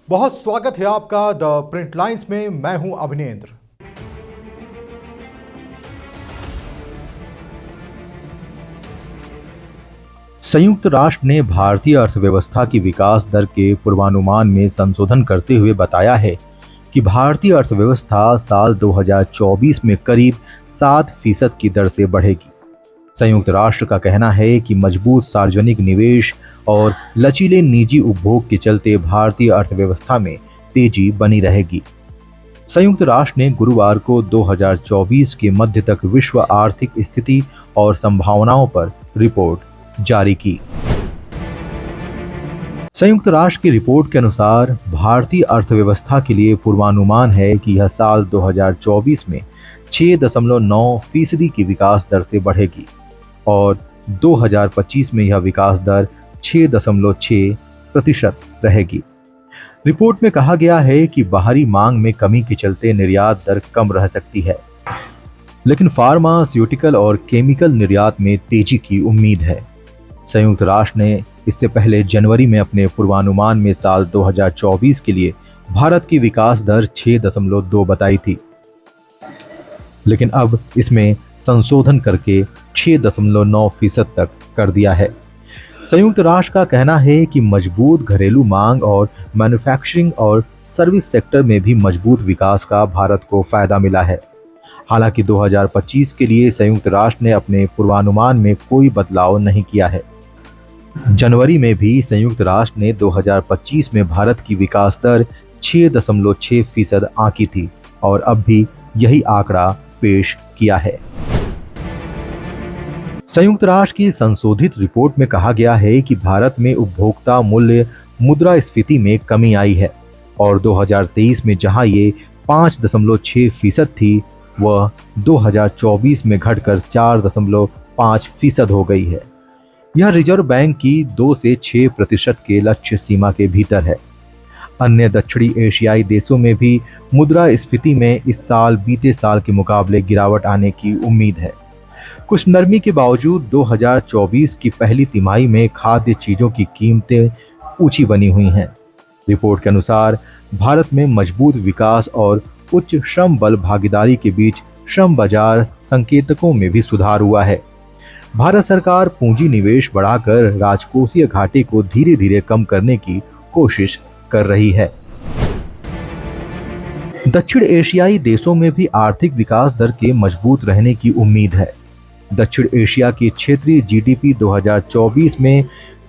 बहुत स्वागत है आपका द प्रिंट लाइंस में। मैं हूं अभिनेंद्र। संयुक्त राष्ट्र ने भारतीय अर्थव्यवस्था की विकास दर के पूर्वानुमान में संशोधन करते हुए बताया है कि भारतीय अर्थव्यवस्था साल 2024 में करीब 7% की दर से बढ़ेगी। संयुक्त राष्ट्र का कहना है कि मजबूत सार्वजनिक निवेश और लचीले निजी उपभोग के चलते भारतीय अर्थव्यवस्था में तेजी बनी रहेगी। संयुक्त राष्ट्र ने गुरुवार को 2024 के मध्य तक विश्व आर्थिक स्थिति और संभावनाओं पर रिपोर्ट जारी की। संयुक्त राष्ट्र की रिपोर्ट के अनुसार भारतीय अर्थव्यवस्था के लिए पूर्वानुमान है कि यह साल 2024 में 6.9% की विकास दर से बढ़ेगी और 2025 में यह विकास दर 6.6% रहेगी। रिपोर्ट में कहा गया है कि बाहरी मांग में कमी के चलते निर्यात दर कम रह सकती है, लेकिन फार्मास्यूटिकल और केमिकल निर्यात में तेजी की उम्मीद है। संयुक्त राष्ट्र ने इससे पहले जनवरी में अपने पूर्वानुमान में साल 2024 के लिए भारत की विकास दर 6.2 बताई थी, लेकिन अब इसमें संशोधन करके 6.9% तक कर दिया है। संयुक्त राष्ट्र का कहना है कि मजबूत घरेलू मांग और मैन्युफैक्चरिंग और सर्विस सेक्टर में भी मजबूत विकास का भारत को फायदा मिला है। हालांकि 2025 के लिए संयुक्त राष्ट्र ने अपने पूर्वानुमान में कोई बदलाव नहीं किया है। जनवरी में भी संयुक्त राष्ट्र ने 2025 में भारत की विकास दर 6.6% आंकी थी और अब भी यही आंकड़ा पेश किया है। संयुक्त राष्ट्र की संशोधित रिपोर्ट में कहा गया है कि भारत में उपभोक्ता मूल्य मुद्रास्फीति में कमी आई है और 2023 में जहां ये 5.6% थी, वह 2024 में घटकर 4.5% हो गई है। यह रिजर्व बैंक की 2 से 6% के लक्ष्य सीमा के भीतर है। अन्य दक्षिणी एशियाई देशों में भी मुद्रास्फीति में इस साल बीते साल के मुकाबले गिरावट आने की उम्मीद है। कुछ नरमी के बावजूद 2024 की पहली तिमाही में खाद्य चीजों की कीमतें ऊंची बनी हुई हैं। रिपोर्ट के अनुसार भारत में मजबूत विकास और उच्च श्रम बल भागीदारी के बीच श्रम बाजार संकेतकों में भी सुधार हुआ है। भारत सरकार पूंजी निवेश बढ़ाकर राजकोषीय घाटे को धीरे धीरे कम करने की कोशिश कर रही है। दक्षिण एशियाई देशों में भी आर्थिक विकास दर के मजबूत रहने की उम्मीद है। दक्षिण एशिया की क्षेत्रीय जीडीपी 2024 में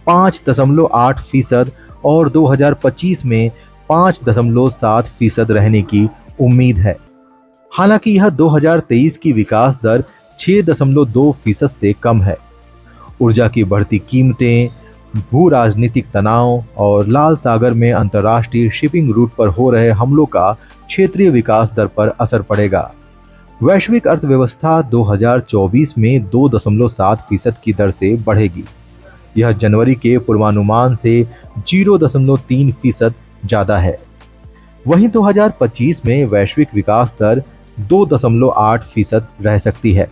5.8% और 2025 में 5.7% रहने की उम्मीद है। हालांकि यह 2023 की विकास दर 6.2% से कम है। ऊर्जा की बढ़ती कीमतें, भू राजनीतिक तनाव और लाल सागर में अंतर्राष्ट्रीय शिपिंग रूट पर हो रहे हमलों का क्षेत्रीय विकास दर पर असर पड़ेगा। वैश्विक अर्थव्यवस्था 2024 में 2.7% की दर से बढ़ेगी। यह जनवरी के पूर्वानुमान से 0.3% ज्यादा है। वहीं 2025 में वैश्विक विकास दर 2.8% रह सकती है।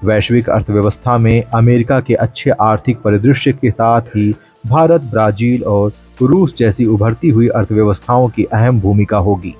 वैश्विक अर्थव्यवस्था में अमेरिका के अच्छे आर्थिक परिदृश्य के साथ ही भारत, ब्राजील और रूस जैसी उभरती हुई अर्थव्यवस्थाओं की अहम भूमिका होगी।